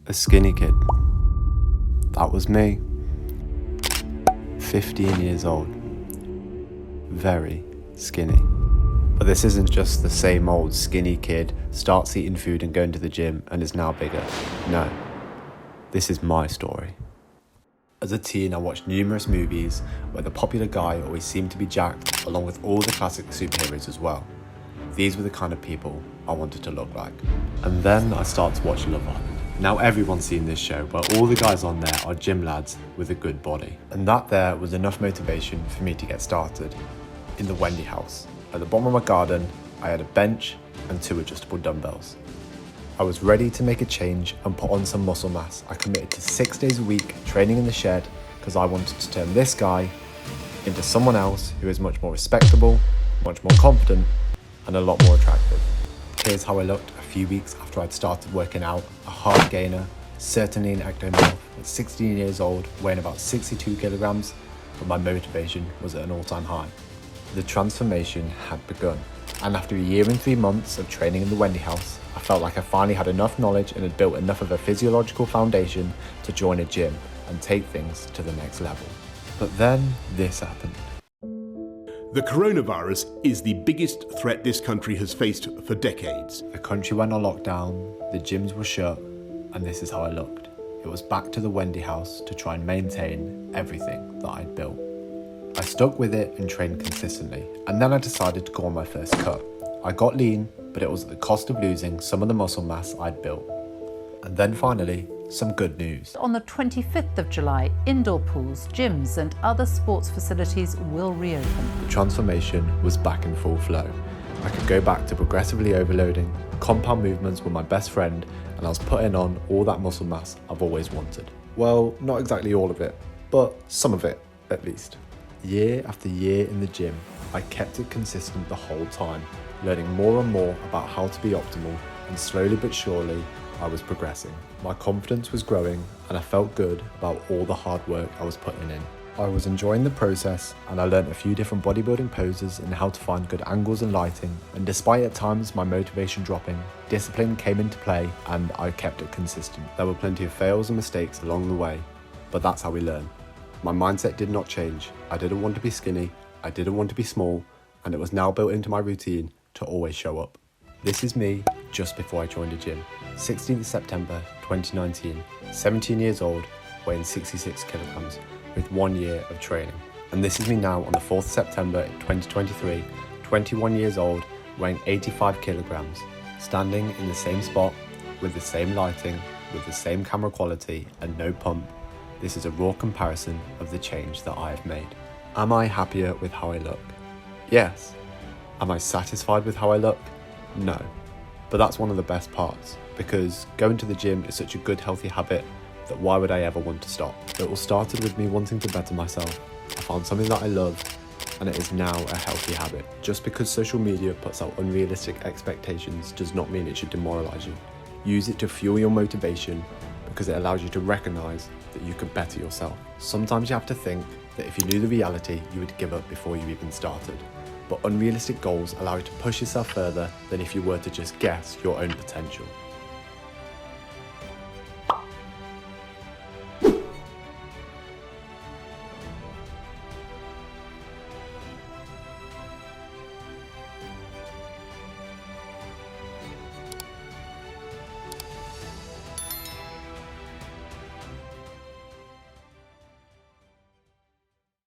A skinny kid. That was me. 15 years old. Very skinny. But this isn't just the same old skinny kid, starts eating food and going to the gym and is now bigger. No. This is my story. As a teen, I watched numerous movies where the popular guy always seemed to be jacked, along with all the classic superheroes as well. These were the kind of people I wanted to look like. And then I started to watch Love Island. Now everyone's seen this show, but all the guys on there are gym lads with a good body. And that there was enough motivation for me to get started. In the Wendy house. At the bottom of my garden, I had a bench and 2 adjustable dumbbells. I was ready to make a change and put on some muscle mass. I committed to 6 days a week training in the shed because I wanted to turn this guy into someone else who is much more respectable, much more confident, and a lot more attractive. Here's how I looked a few weeks after I'd started working out, a hard gainer, certainly an ectomorph, at 16 years old, weighing about 62 kilograms, but my motivation was at an all-time high. The transformation had begun, and after a year and 3 months of training in the Wendy house, I felt like I finally had enough knowledge and had built enough of a physiological foundation to join a gym and take things to the next level. But then this happened. The coronavirus is the biggest threat this country has faced for decades. The country went on lockdown, the gyms were shut, and this is how I looked. It was back to the Wendy house to try and maintain everything that I'd built. I stuck with it and trained consistently, and then I decided to go on my first cut. I got lean, but it was at the cost of losing some of the muscle mass I'd built. And then finally, some good news. On the 25th of July, indoor pools, gyms and other sports facilities will reopen. The transformation was back in full flow. I could go back to progressively overloading, compound movements were my best friend, and I was putting on all that muscle mass I've always wanted. Well, not exactly all of it, but some of it, at least. Year after year in the gym, I kept it consistent the whole time, learning more and more about how to be optimal, and slowly but surely, I was progressing. My confidence was growing and I felt good about all the hard work I was putting in. I was enjoying the process and I learned a few different bodybuilding poses and how to find good angles and lighting, and despite at times my motivation dropping, discipline came into play and I kept it consistent. There were plenty of fails and mistakes along the way, but that's how we learn. My mindset did not change. I didn't want to be skinny, I didn't want to be small, and it was now built into my routine to always show up. This is me just before I joined a gym. 16th September 2019, 17 years old, weighing 66 kilograms, with 1 year of training. And this is me now on the 4th September 2023, 21 years old, weighing 85 kilograms, standing in the same spot, with the same lighting, with the same camera quality and no pump. This is a raw comparison of the change that I have made. Am I happier with how I look? Yes. Am I satisfied with how I look? No. But that's one of the best parts, because going to the gym is such a good healthy habit that why would I ever want to stop? It all started with me wanting to better myself. I found something that I love, and it is now a healthy habit. Just because social media puts out unrealistic expectations does not mean it should demoralize you. Use it to fuel your motivation, because it allows you to recognize that you could better yourself. Sometimes you have to think that if you knew the reality, you would give up before you even started. But unrealistic goals allow you to push yourself further than if you were to just guess your own potential.